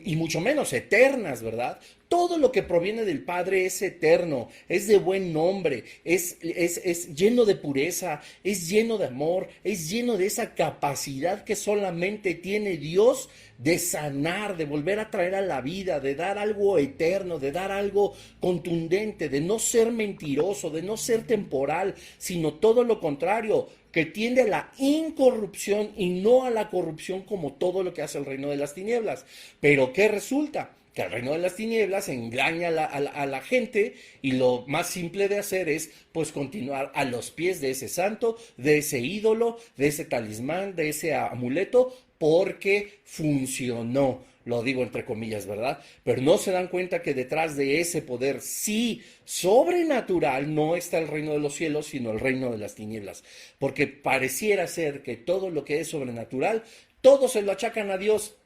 y mucho menos eternas, ¿verdad? Todo lo que proviene del Padre es eterno, es de buen nombre, es lleno de pureza, es lleno de amor, es lleno de esa capacidad que solamente tiene Dios de sanar, de volver a traer a la vida, de dar algo eterno, de dar algo contundente, de no ser mentiroso, de no ser temporal, sino todo lo contrario, que tiende a la incorrupción y no a la corrupción como todo lo que hace el reino de las tinieblas. Pero ¿qué resulta? Que el reino de las tinieblas engaña a la gente, y lo más simple de hacer es pues continuar a los pies de ese santo, de ese ídolo, de ese talismán, de ese amuleto, porque funcionó, lo digo entre comillas, ¿verdad? Pero no se dan cuenta que detrás de ese poder sí sobrenatural no está el reino de los cielos, sino el reino de las tinieblas, porque pareciera ser que todo lo que es sobrenatural, todo se lo achacan a Dios.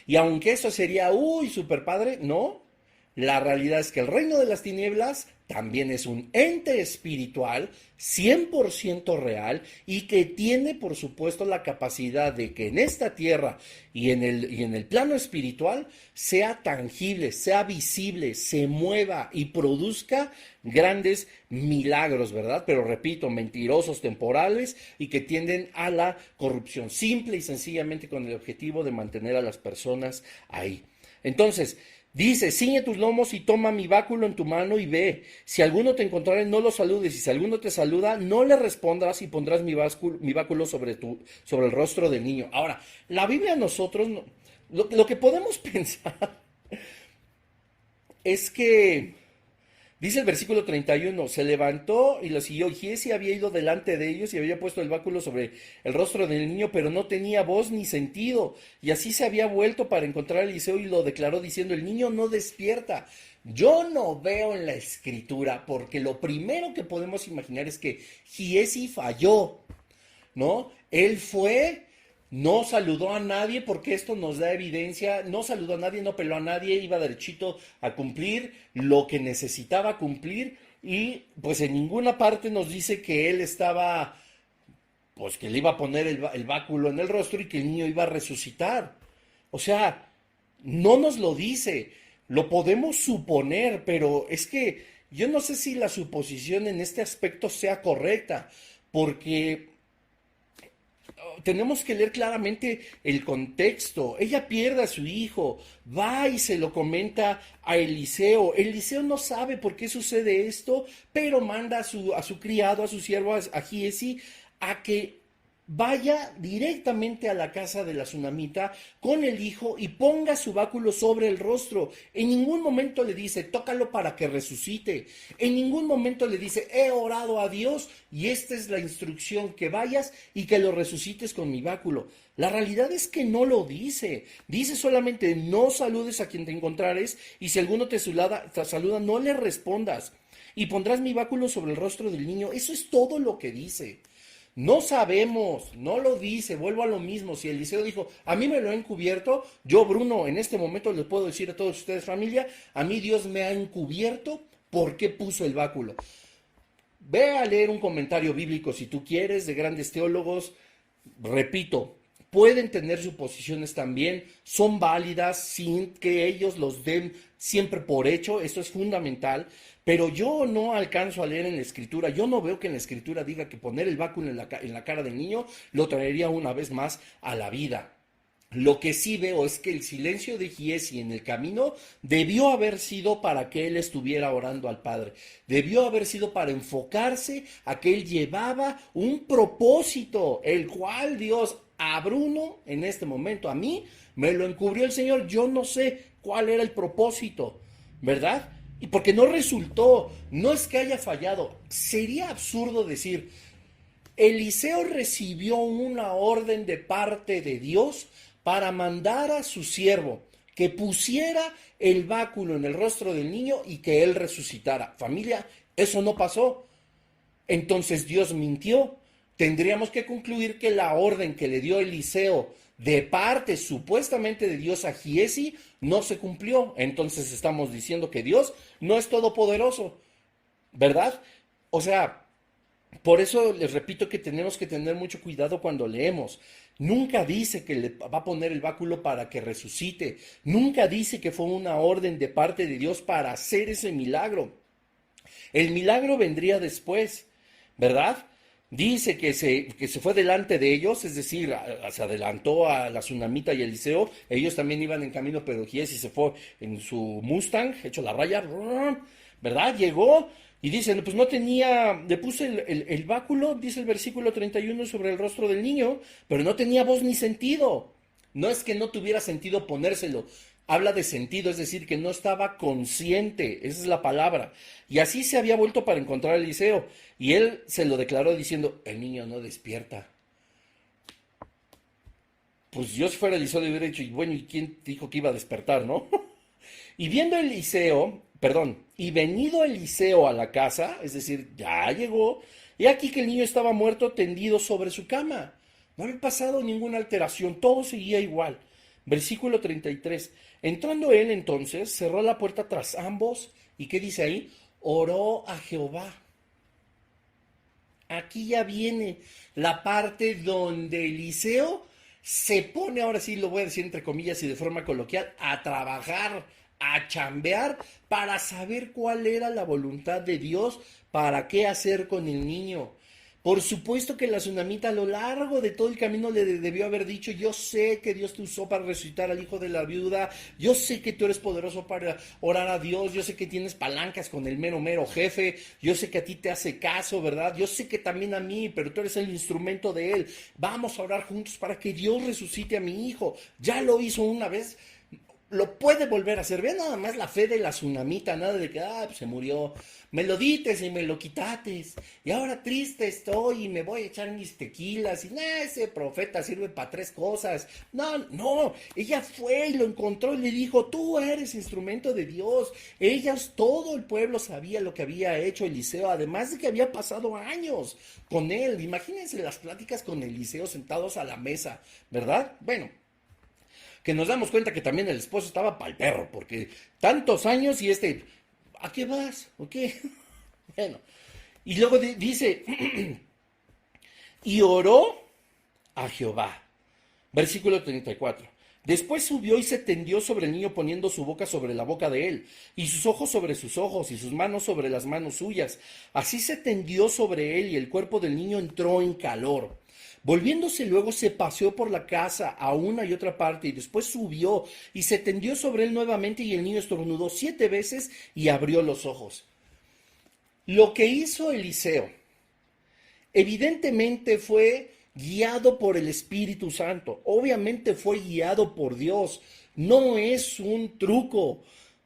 Y aunque eso sería, super padre, no. La realidad es que el reino de las tinieblas también es un ente espiritual 100% real, y que tiene, por supuesto, la capacidad de que en esta tierra y en el plano espiritual sea tangible, sea visible, se mueva y produzca grandes milagros, ¿verdad? Pero repito, mentirosos, temporales, y que tienden a la corrupción, simple y sencillamente con el objetivo de mantener a las personas ahí. Entonces, dice: ciñe tus lomos y toma mi báculo en tu mano y ve. Si alguno te encontrare, no lo saludes, y si alguno te saluda, no le respondas, y pondrás mi báculo sobre el rostro del niño. Ahora, la Biblia a nosotros, lo que podemos pensar es que, dice el versículo 31, se levantó y lo siguió. Y Giezi había ido delante de ellos y había puesto el báculo sobre el rostro del niño, pero no tenía voz ni sentido. Y así se había vuelto para encontrar a Eliseo y lo declaró diciendo: el niño no despierta. Yo no veo en la escritura, porque lo primero que podemos imaginar es que Giezi falló, ¿no? Él fue, no saludó a nadie, porque esto nos da evidencia, no saludó a nadie, no peló a nadie, iba derechito a cumplir lo que necesitaba cumplir, y pues en ninguna parte nos dice que él estaba, pues que le iba a poner el báculo en el rostro y que el niño iba a resucitar. O sea, no nos lo dice, lo podemos suponer, pero es que yo no sé si la suposición en este aspecto sea correcta, porque tenemos que leer claramente el contexto. Ella pierde a su hijo, va y se lo comenta a Eliseo. Eliseo no sabe por qué sucede esto, pero manda a su criado, a su siervo, a Giezi, a que vaya directamente a la casa de la tsunamita con el hijo y ponga su báculo sobre el rostro. En ningún momento le dice: tócalo para que resucite. En ningún momento le dice: he orado a Dios y esta es la instrucción, que vayas y que lo resucites con mi báculo. La realidad es que no lo dice. Dice solamente: no saludes a quien te encontrares, y si alguno te saluda, no le respondas, y pondrás mi báculo sobre el rostro del niño. Eso es todo lo que dice. No sabemos, no lo dice, vuelvo a lo mismo. Si Eliseo dijo: a mí me lo ha encubierto, yo, Bruno, en este momento les puedo decir a todos ustedes, familia, a mí Dios me ha encubierto porque puso el báculo. Ve a leer un comentario bíblico si tú quieres, de grandes teólogos. Repito, pueden tener suposiciones también, son válidas sin que ellos los den siempre por hecho, eso es fundamental, pero yo no alcanzo a leer en la escritura, yo no veo que en la escritura diga que poner el báculo en la cara del niño lo traería una vez más a la vida. Lo que sí veo es que el silencio de Giezi en el camino debió haber sido para que él estuviera orando al Padre. Debió haber sido para enfocarse a que él llevaba un propósito, el cual Dios, a Bruno en este momento, a mí, me lo encubrió el Señor. Yo no sé cuál era el propósito, ¿verdad? Y porque no resultó, no es que haya fallado. Sería absurdo decir: Eliseo recibió una orden de parte de Dios para mandar a su siervo, que pusiera el báculo en el rostro del niño y que él resucitara. Familia, eso no pasó. Entonces Dios mintió. Tendríamos que concluir que la orden que le dio Eliseo de parte supuestamente de Dios a Giesi no se cumplió. Entonces estamos diciendo que Dios no es todopoderoso, ¿verdad? O sea, por eso les repito que tenemos que tener mucho cuidado cuando leemos. Nunca dice que le va a poner el báculo para que resucite. Nunca dice que fue una orden de parte de Dios para hacer ese milagro. El milagro vendría después, ¿verdad? Dice que se fue delante de ellos, es decir, se adelantó a la tsunamita y Eliseo. Ellos también iban en camino, pero Giesi se fue en su Mustang, hecho la raya, ¿verdad? Llegó y dice, pues no tenía, le puse el báculo, dice el versículo 31, sobre el rostro del niño, pero no tenía voz ni sentido. No es que no tuviera sentido ponérselo, habla de sentido, es decir, que no estaba consciente, esa es la palabra. Y así se había vuelto para encontrar a Eliseo, y él se lo declaró diciendo, el niño no despierta. Pues yo si fuera Eliseo le hubiera dicho, y bueno, ¿y quién dijo que iba a despertar, no? Y viendo Eliseo, perdón, y venido Eliseo a la casa, es decir, ya llegó, y aquí que el niño estaba muerto tendido sobre su cama. No había pasado ninguna alteración, todo seguía igual. Versículo 33. Entrando él entonces, cerró la puerta tras ambos, ¿y qué dice ahí? Oró a Jehová. Aquí ya viene la parte donde Eliseo se pone, ahora sí lo voy a decir entre comillas y de forma coloquial, a trabajar, a chambear para saber cuál era la voluntad de Dios, para qué hacer con el niño. Por supuesto que la tsunamita a lo largo de todo el camino le debió haber dicho, yo sé que Dios te usó para resucitar al hijo de la viuda, yo sé que tú eres poderoso para orar a Dios, yo sé que tienes palancas con el mero jefe, yo sé que a ti te hace caso, ¿verdad? Yo sé que también a mí, pero tú eres el instrumento de él. Vamos a orar juntos para que Dios resucite a mi hijo. Ya lo hizo una vez, lo puede volver a hacer. Vean nada más la fe de la tsunamita, nada de que, pues se murió, me lo dites y me lo quitates, y ahora triste estoy y me voy a echar mis tequilas, y ese profeta sirve para 3 cosas. No, ella fue y lo encontró y le dijo, tú eres instrumento de Dios. Ellas, todo el pueblo sabía lo que había hecho Eliseo, además de que había pasado años con él. Imagínense las pláticas con Eliseo sentados a la mesa, ¿verdad? Bueno, que nos damos cuenta que también el esposo estaba pa'l perro, porque tantos años y ¿a qué vas? ¿O qué? Bueno, y luego dice, y oró a Jehová. Versículo 34. Después subió y se tendió sobre el niño poniendo su boca sobre la boca de él, y sus ojos sobre sus ojos, y sus manos sobre las manos suyas. Así se tendió sobre él, y el cuerpo del niño entró en calor. Volviéndose luego se paseó por la casa a una y otra parte, y después subió y se tendió sobre él nuevamente, y el niño estornudó 7 veces y abrió los ojos. Lo que hizo Eliseo evidentemente fue guiado por el Espíritu Santo, obviamente fue guiado por Dios, no es un truco.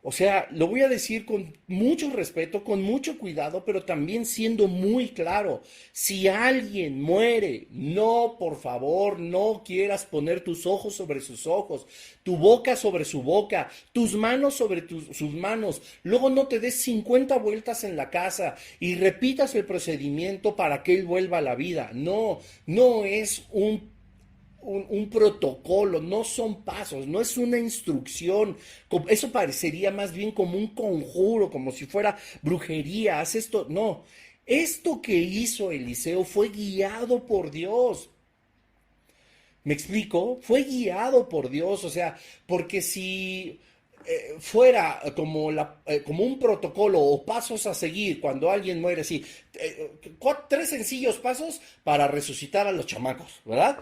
O sea, lo voy a decir con mucho respeto, con mucho cuidado, pero también siendo muy claro. Si alguien muere, no, por favor, no quieras poner tus ojos sobre sus ojos, tu boca sobre su boca, tus manos sobre sus manos. Luego no te des 50 vueltas en la casa y repitas el procedimiento para que él vuelva a la vida. No, no es un protocolo, no son pasos, no es una instrucción. Eso parecería más bien como un conjuro, como si fuera brujería. Haz esto. No, esto que hizo Eliseo fue guiado por Dios. ¿Me explico? Fue guiado por Dios, o sea, porque si fuera como un protocolo o pasos a seguir cuando alguien muere, así, 3 sencillos pasos para resucitar a los chamacos, ¿verdad?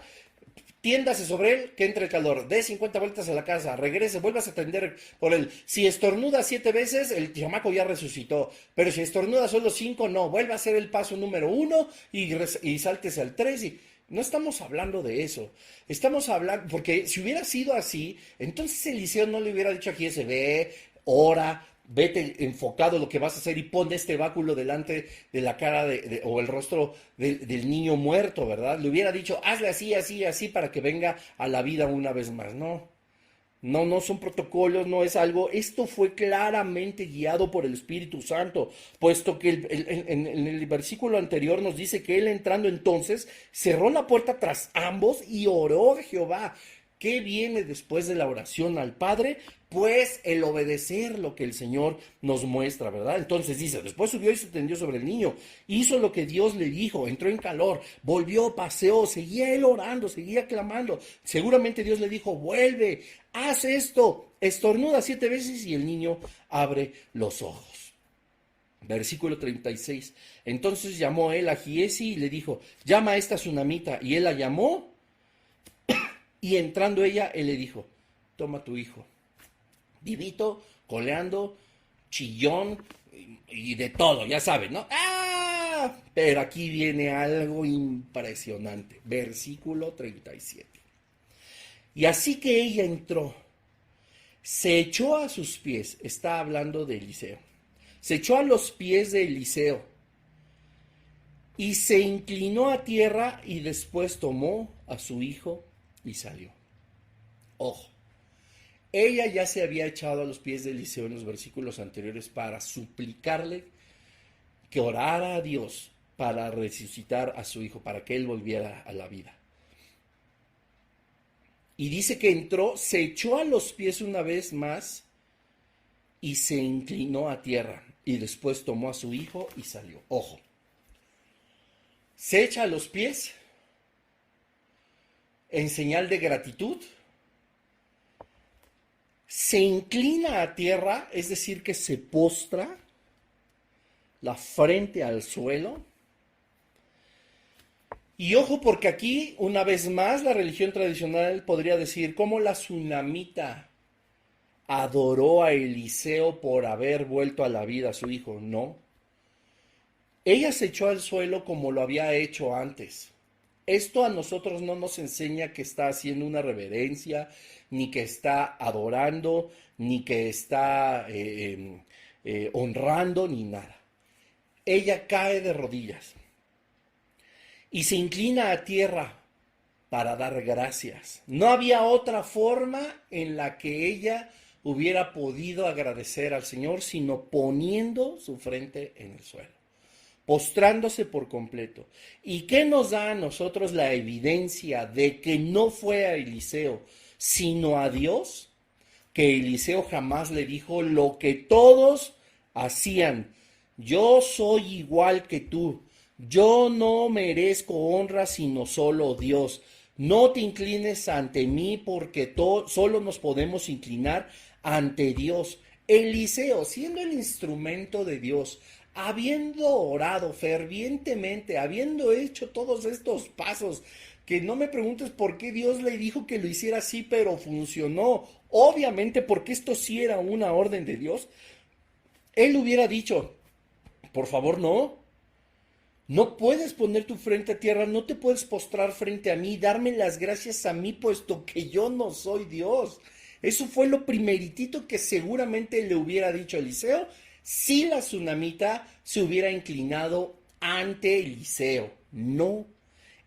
Tiéndase sobre él, que entre el calor, dé 50 vueltas a la casa, regrese, vuelvas a tender por él. Si estornuda 7 veces, el chamaco ya resucitó. Pero si estornuda solo 5, no, vuelva a hacer el paso número 1 y sáltese al 3. No estamos hablando de eso. Estamos hablando, porque si hubiera sido así, entonces Eliseo no le hubiera dicho aquí ese ve, ora, vete enfocado lo que vas a hacer y pon este báculo delante de la cara o el rostro del niño muerto, ¿verdad? Le hubiera dicho, hazle así, así, así para que venga a la vida una vez más. No, No, no son protocolos, no es algo. Esto fue claramente guiado por el Espíritu Santo, puesto que en el versículo anterior nos dice que él entrando entonces cerró la puerta tras ambos y oró a Jehová. ¿Qué viene después de la oración al Padre? Pues el obedecer lo que el Señor nos muestra, ¿verdad? Entonces dice, después subió y se tendió sobre el niño, hizo lo que Dios le dijo, entró en calor, volvió, paseó, seguía él orando, seguía clamando. Seguramente Dios le dijo, vuelve, haz esto, estornuda 7 veces y el niño abre los ojos. Versículo 36. Entonces llamó él a Giesi y le dijo, llama a esta tsunamita. Y él la llamó y entrando ella, él le dijo, toma tu hijo. Vivito, coleando, chillón y de todo, ya saben, ¿no? ¡Ah! Pero aquí viene algo impresionante. Versículo 37. Y así que ella entró, se echó a sus pies, está hablando de Eliseo, se echó a los pies de Eliseo y se inclinó a tierra y después tomó a su hijo y salió. Ojo. Ella ya se había echado a los pies de Eliseo en los versículos anteriores para suplicarle que orara a Dios para resucitar a su hijo, para que él volviera a la vida. Y dice que entró, se echó a los pies una vez más y se inclinó a tierra. Y después tomó a su hijo y salió. Ojo, se echa a los pies en señal de gratitud. Se inclina a tierra, es decir, que se postra la frente al suelo. Y ojo, porque aquí, una vez más, la religión tradicional podría decir cómo la tsunamita adoró a Eliseo por haber vuelto a la vida a su hijo. No. Ella se echó al suelo como lo había hecho antes. Esto a nosotros no nos enseña que está haciendo una reverencia, ni que está adorando, ni que está honrando, ni nada. Ella cae de rodillas y se inclina a tierra para dar gracias. No había otra forma en la que ella hubiera podido agradecer al Señor, sino poniendo su frente en el suelo, postrándose por completo. ¿Y qué nos da a nosotros la evidencia de que no fue a Eliseo, sino a Dios? Que Eliseo jamás le dijo lo que todos hacían. Yo soy igual que tú. Yo no merezco honra sino solo Dios. No te inclines ante mí porque solo nos podemos inclinar ante Dios. Eliseo, siendo el instrumento de Dios, habiendo orado fervientemente, habiendo hecho todos estos pasos, que no me preguntes por qué Dios le dijo que lo hiciera así, pero funcionó. Obviamente porque esto sí era una orden de Dios. Él hubiera dicho, por favor, no. No puedes poner tu frente a tierra, no te puedes postrar frente a mí, darme las gracias a mí, puesto que yo no soy Dios. Eso fue lo primeritito que seguramente le hubiera dicho a Eliseo si la tsunamita se hubiera inclinado ante Eliseo. No.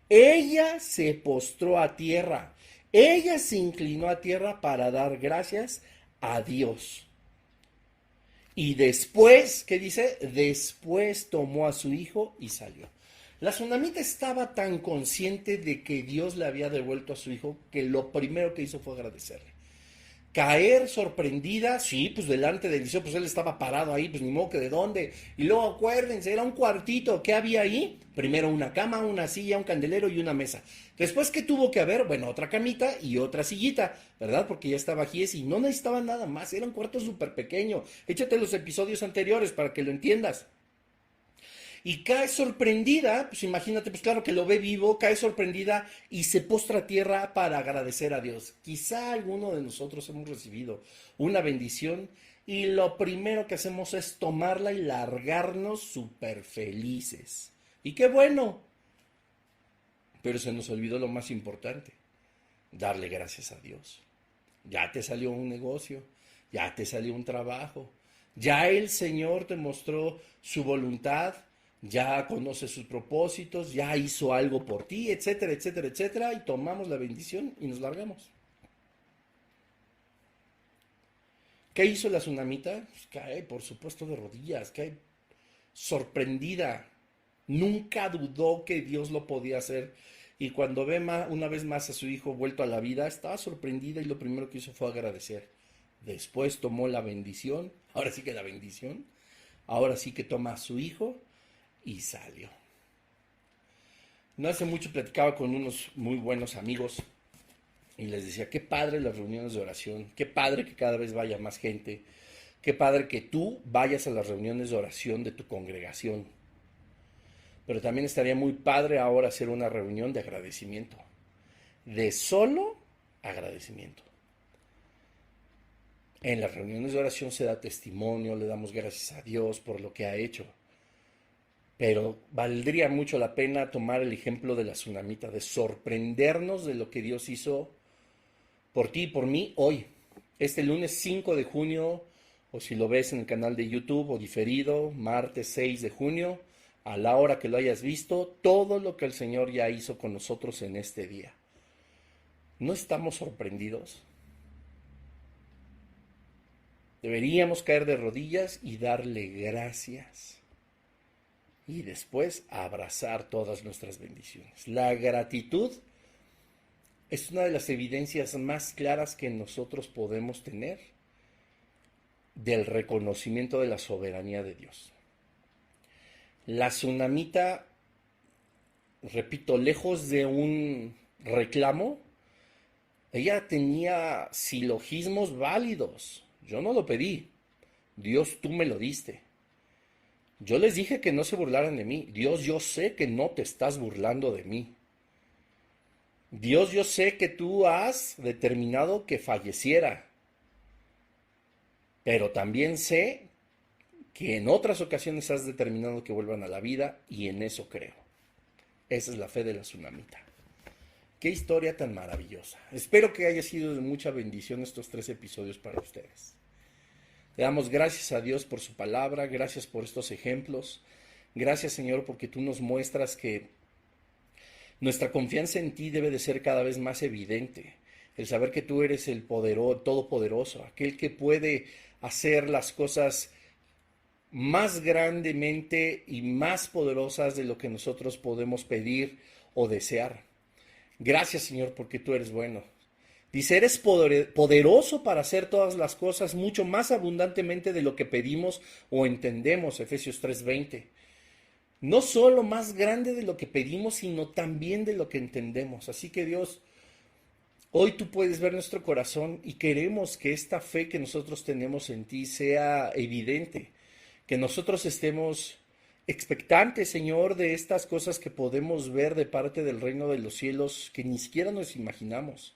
Ella se postró a tierra. Ella se inclinó a tierra para dar gracias a Dios. Y después, ¿qué dice? Después tomó a su hijo y salió. La tsunamita estaba tan consciente de que Dios le había devuelto a su hijo que lo primero que hizo fue agradecerle. Caer sorprendida, sí, pues delante de Eliseo, pues él estaba parado ahí, pues ni modo que de dónde. Y luego acuérdense, era un cuartito, ¿qué había ahí? Primero una cama, una silla, un candelero y una mesa. Después, ¿qué tuvo que haber? Bueno, otra camita y otra sillita, ¿verdad? Porque ya estaba Giesi y no necesitaban nada más, era un cuarto súper pequeño. Échate los episodios anteriores para que lo entiendas. Y cae sorprendida, pues imagínate, pues claro que lo ve vivo, cae sorprendida y se postra a tierra para agradecer a Dios. Quizá alguno de nosotros hemos recibido una bendición y lo primero que hacemos es tomarla y largarnos súper felices. Y qué bueno, pero se nos olvidó lo más importante, darle gracias a Dios. Ya te salió un negocio, ya te salió un trabajo, ya el Señor te mostró su voluntad, ya conoce sus propósitos, ya hizo algo por ti, etcétera, etcétera, etcétera, y tomamos la bendición y nos largamos. ¿Qué hizo la tsunamita? Pues cae, por supuesto, de rodillas, cae sorprendida. Nunca dudó que Dios lo podía hacer. Y cuando ve una vez más a su hijo vuelto a la vida, estaba sorprendida y lo primero que hizo fue agradecer. Después tomó la bendición, ahora sí que la bendición, ahora sí que toma a su hijo y salió. No hace mucho platicaba con unos muy buenos amigos y les decía, qué padre las reuniones de oración, qué padre que cada vez vaya más gente, qué padre que tú vayas a las reuniones de oración de tu congregación. Pero también estaría muy padre ahora hacer una reunión de agradecimiento, de solo agradecimiento. En las reuniones de oración se da testimonio, le damos gracias a Dios por lo que ha hecho. Pero valdría mucho la pena tomar el ejemplo de la tsunamita, de sorprendernos de lo que Dios hizo por ti y por mí hoy. Este lunes 5 de junio, o si lo ves en el canal de YouTube o diferido, martes 6 de junio, a la hora que lo hayas visto, todo lo que el Señor ya hizo con nosotros en este día. ¿No estamos sorprendidos? Deberíamos caer de rodillas y darle gracias. Y después abrazar todas nuestras bendiciones. La gratitud es una de las evidencias más claras que nosotros podemos tener del reconocimiento de la soberanía de Dios. La tsunamita, repito, lejos de un reclamo, ella tenía silogismos válidos. Yo no lo pedí. Dios, tú me lo diste. Yo les dije que no se burlaran de mí. Dios, yo sé que no te estás burlando de mí. Dios, yo sé que tú has determinado que falleciera. Pero también sé que en otras ocasiones has determinado que vuelvan a la vida y en eso creo. Esa es la fe de la tsunamita. Qué historia tan maravillosa. Espero que haya sido de mucha bendición estos 3 episodios para ustedes. Le damos gracias a Dios por su palabra, gracias por estos ejemplos. Gracias, Señor, porque tú nos muestras que nuestra confianza en ti debe de ser cada vez más evidente. El saber que tú eres el todopoderoso, aquel que puede hacer las cosas más grandemente y más poderosas de lo que nosotros podemos pedir o desear. Gracias, Señor, porque tú eres bueno. Dice, eres poderoso para hacer todas las cosas mucho más abundantemente de lo que pedimos o entendemos, Efesios 3:20. No solo más grande de lo que pedimos, sino también de lo que entendemos. Así que Dios, hoy tú puedes ver nuestro corazón y queremos que esta fe que nosotros tenemos en ti sea evidente, que nosotros estemos expectantes, Señor, de estas cosas que podemos ver de parte del reino de los cielos que ni siquiera nos imaginamos,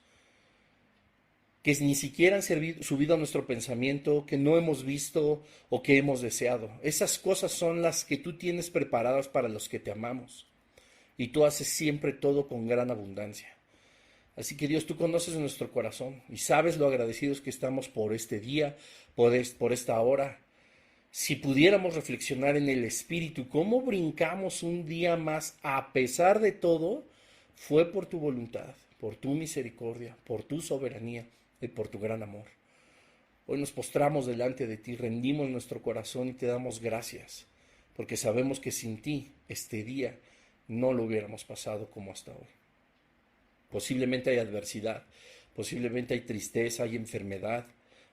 que ni siquiera han subido a nuestro pensamiento, que no hemos visto o que hemos deseado. Esas cosas son las que tú tienes preparadas para los que te amamos. Y tú haces siempre todo con gran abundancia. Así que Dios, tú conoces nuestro corazón y sabes lo agradecidos que estamos por este día, por esta hora. Si pudiéramos reflexionar en el Espíritu, cómo brincamos un día más a pesar de todo, fue por tu voluntad, por tu misericordia, por tu soberanía y por tu gran amor. Hoy nos postramos delante de ti, rendimos nuestro corazón y te damos gracias, porque sabemos que sin ti este día no lo hubiéramos pasado como hasta hoy. Posiblemente hay adversidad, posiblemente hay tristeza, hay enfermedad,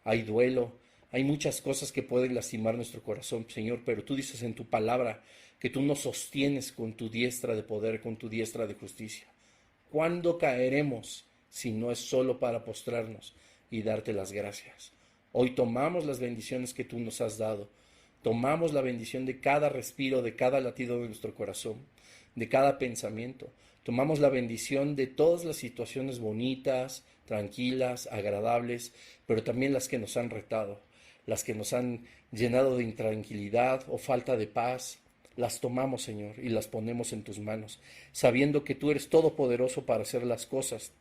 hay duelo, hay muchas cosas que pueden lastimar nuestro corazón, Señor, pero tú dices en tu palabra que tú nos sostienes con tu diestra de poder, con tu diestra de justicia. ¿Cuándo caeremos si no es solo para postrarnos y darte las gracias? Hoy tomamos las bendiciones que tú nos has dado. Tomamos la bendición de cada respiro, de cada latido de nuestro corazón, de cada pensamiento. Tomamos la bendición de todas las situaciones bonitas, tranquilas, agradables, pero también las que nos han retado, las que nos han llenado de intranquilidad o falta de paz. Las tomamos, Señor, y las ponemos en tus manos, sabiendo que tú eres todopoderoso para hacer las cosas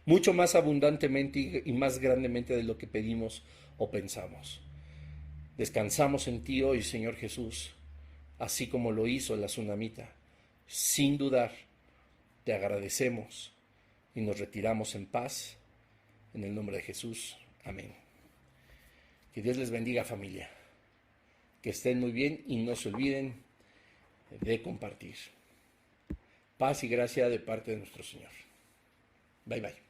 mucho más abundantemente y más grandemente de lo que pedimos o pensamos. Descansamos en ti hoy, Señor Jesús, así como lo hizo la tsunamita. Sin dudar, te agradecemos y nos retiramos en paz. En el nombre de Jesús. Amén. Que Dios les bendiga, familia. Que estén muy bien y no se olviden de compartir. Paz y gracia de parte de nuestro Señor. Bye, bye.